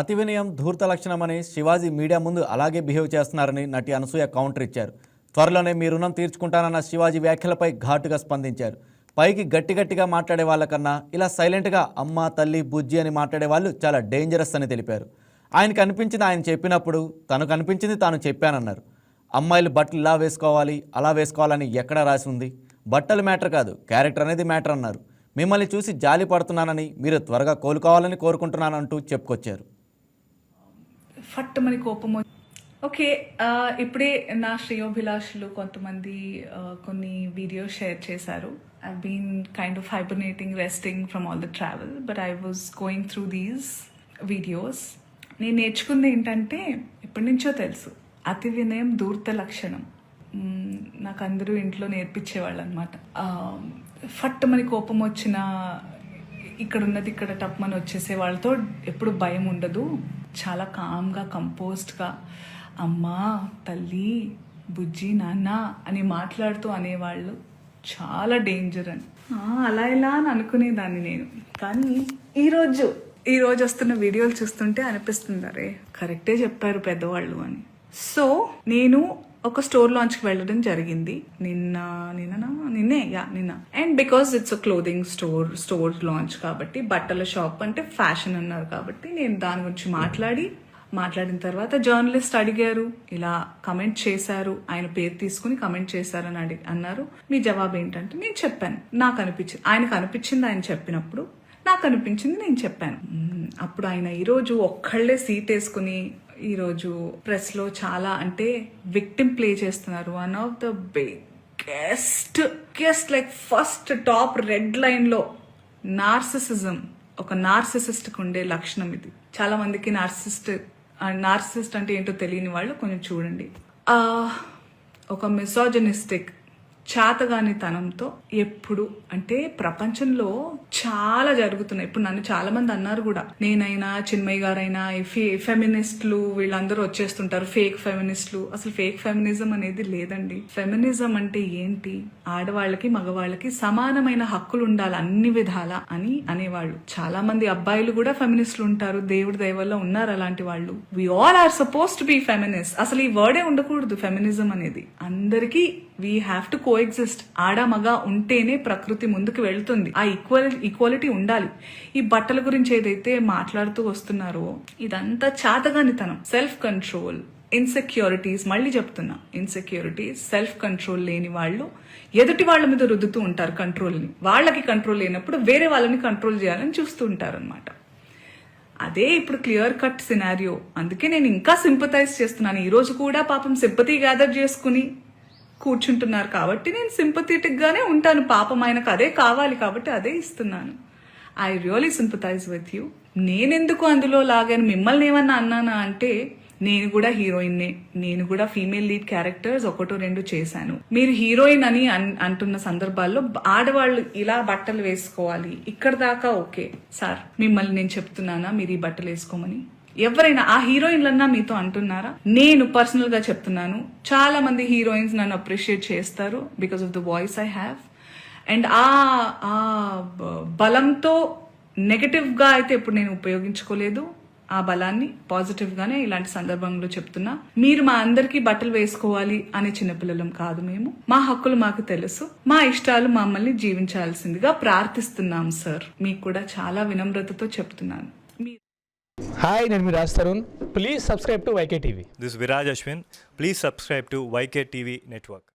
అతి వినయం ధూర్త లక్షణమని శివాజీ మీడియా ముందు అలాగే బిహేవ్ చేస్తున్నారని నటి అనసూయ కౌంటర్ ఇచ్చారు. త్వరలోనే మీ రుణం తీర్చుకుంటానన్న శివాజీ వ్యాఖ్యలపై ఘాటుగా స్పందించారు. పైకి గట్టిగా మాట్లాడే వాళ్ళకన్నా ఇలా సైలెంట్గా అమ్మ తల్లి బుజ్జి అని మాట్లాడే వాళ్ళు చాలా డేంజరస్ అని తెలిపారు. ఆయనకు అనిపించింది ఆయన చెప్పినప్పుడు, తనకు అనిపించింది తాను చెప్పానన్నారు. అమ్మాయిలు బట్టలు ఇలా వేసుకోవాలి అలా వేసుకోవాలని ఎక్కడా రాసి ఉంది? బట్టలు మ్యాటర్ కాదు, క్యారెక్టర్ అనేది మ్యాటర్ అన్నారు. మిమ్మల్ని చూసి జాలి పడుతున్నానని, మీరు త్వరగా కోలుకోవాలని కోరుకుంటున్నానంటూ చెప్పుకొచ్చారు. ఫట్టుమని కోపం ఓకే. ఇప్పుడే నా శ్రేయోభిలాషులు కొంతమంది కొన్ని వీడియోస్ షేర్ చేశారు. I been kind of hibernating, resting from all the travel, but I was going through these videos. నేను నేర్చుకుంది ఏంటంటే, ఇప్పటి నుంచో తెలుసు, అతి వినయం ధూర్త లక్షణం. నాకు అందరూ ఇంట్లో నేర్పించేవాళ్ళు అనమాట. ఫట్టుమని కోపం వచ్చిన ఇక్కడ ఉన్నది ఇక్కడ టప్మని వచ్చేసే వాళ్ళతో ఎప్పుడు భయం ఉండదు. చాలా కామ్గా, కంపోజ్డ్గా అమ్మా తల్లి బుజ్జి నాన్న అని మాట్లాడుతూ అనేవాళ్ళు చాలా డేంజర్ అని. అలా ఇలా అని అనుకునేదాన్ని నేను. కానీ ఈరోజు వస్తున్న వీడియోలు చూస్తుంటే అనిపిస్తుంది, అరే కరెక్టే చెప్పారు పెద్దవాళ్ళు అని. సో నేను ఒక స్టోర్ లాంచ్కి వెళ్ళడం జరిగింది నిన్న. And because it's a clothing store launch కాబట్టి, బట్టల షాప్ అంటే ఫ్యాషన్ అన్నారు కాబట్టి, నేను దాని గురించి మాట్లాడిన తర్వాత జర్నలిస్ట్ అడిగారు, ఇలా కమెంట్ చేశారు, ఆయన పేరు తీసుకుని కమెంట్ చేశారని అన్నారు. మీ జవాబు ఏంటంటే నేను చెప్పాను, నాకు అనిపించింది, ఆయనకు అనిపించింది ఆయన చెప్పినప్పుడు, నాకు అనిపించింది నేను చెప్పాను. అప్పుడు ఆయన ఈరోజు ఒక్కళ్ళే సీట్ వేసుకుని ఈరోజు ప్రెస్లో చాలా అంటే విక్టిమ్ ప్లే చేస్తున్నారు. One of the biggest like first top red లైన్లో నార్సిసిజం. ఒక నార్సిసిస్ట్కి ఉండే లక్షణం ఇది. చాలా మందికి నార్సిసిస్ట్ అంటే ఏంటో తెలియని వాళ్ళు కొంచెం చూడండి. ఒక మిసోజనిస్టిక్ చాతగాని తనంతో ఎప్పుడు అంటే ప్రపంచంలో చాలా జరుగుతున్నాయి. ఇప్పుడు నన్ను చాలా మంది అన్నారు కూడా, నేనైనా చిన్మయ్య గారైనా ఫెమినిస్టులు వీళ్ళందరూ వచ్చేస్తుంటారు, ఫేక్ ఫెమినిస్టులు. అసలు ఫేక్ ఫెమినిజం అనేది లేదండి. ఫెమినిజం అంటే ఏంటి? ఆడవాళ్ళకి మగవాళ్ళకి సమానమైన హక్కులు ఉండాలి అన్ని విధాల అని అనేవాళ్ళు. చాలా మంది అబ్బాయిలు కూడా ఫెమినిస్టులు ఉంటారు, దేవుడి దయవల్ల ఉన్నారు అలాంటి వాళ్ళు. We all are suppose to be feminist. అసలు ఈ వర్డే ఉండకూడదు ఫెమినిజం అనేది. అందరికీ వీ హ్యావ్ టు కోఎగ్జిస్ట్. ఆడ మగ ఉంటేనే ప్రకృతి ముందుకు వెళ్తుంది. ఆ ఈక్వాలిటీ ఉండాలి. ఈ బట్టల గురించి ఏదైతే మాట్లాడుతూ వస్తున్నారో ఇదంతా చాతగానితనం, సెల్ఫ్ కంట్రోల్, ఇన్సెక్యూరిటీస్. మళ్ళీ చెప్తున్నా, ఇన్సెక్యూరిటీస్, సెల్ఫ్ కంట్రోల్ లేని వాళ్ళు ఎదుటి వాళ్ళ మీద రుద్దుతూ ఉంటారు కంట్రోల్ని. వాళ్ళకి కంట్రోల్ లేనప్పుడు వేరే వాళ్ళని కంట్రోల్ చేయాలని చూస్తూ ఉంటారు అనమాట. అదే ఇప్పుడు క్లియర్ కట్ సినారియో. అందుకే నేను ఇంకా సింపథైజ్ చేస్తున్నాను. ఈ రోజు కూడా పాపం సింపతి గ్యాదర్ చేసుకుని కూర్చుంటున్నారు కాబట్టి నేను సింపథెటిక్ గానే ఉంటాను. పాపం ఆయనకు అదే కావాలి కాబట్టి అదే ఇస్తున్నాను. I really sympathise with you. నేనెందుకు అందులో లాగాను, మిమ్మల్ని ఏమన్నా అన్నానా అంటే, నేను కూడా హీరోయిన్నే. నేను కూడా ఫీమేల్ లీడ్ క్యారెక్టర్స్ 1-2 చేశాను. మీరు హీరోయిన్ అని అంటున్న సందర్భాల్లో ఆడవాళ్ళు ఇలా బట్టలు వేసుకోవాలి ఇక్కడ దాకా ఓకే సార్, మిమ్మల్ని నేను చెప్తున్నానా మీరు ఈ బట్టలు వేసుకోమని? ఎవరైనా ఆ హీరోయిన్లన్నా మీతో అంటున్నారా? నేను పర్సనల్ గా చెప్తున్నాను, చాలా మంది హీరోయిన్స్ నన్ను అప్రిషియేట్ చేస్తారు because of the voice I have. And ఆ బలంతో నెగటివ్ గా అయితే ఇప్పుడు నేను ఉపయోగించుకోలేదు. ఆ బలాన్ని పాజిటివ్ గానే ఇలాంటి సందర్భంలో చెప్తున్నా. మీరు మా అందరికీ బట్టలు వేసుకోవాలి అనే చిన్నపిల్లలం కాదు మేము. మా హక్కులు మాకు తెలుసు, మా ఇష్టాలు మమ్మల్ని జీవించాల్సిందిగా ప్రార్థిస్తున్నాం సార్. మీకు కూడా చాలా వినమ్రతతో చెప్తున్నాను. Hi, నేను మీ Raj Tarun. Please subscribe to YK TV. This is Viraj Ashwin. Please subscribe to YK TV Network.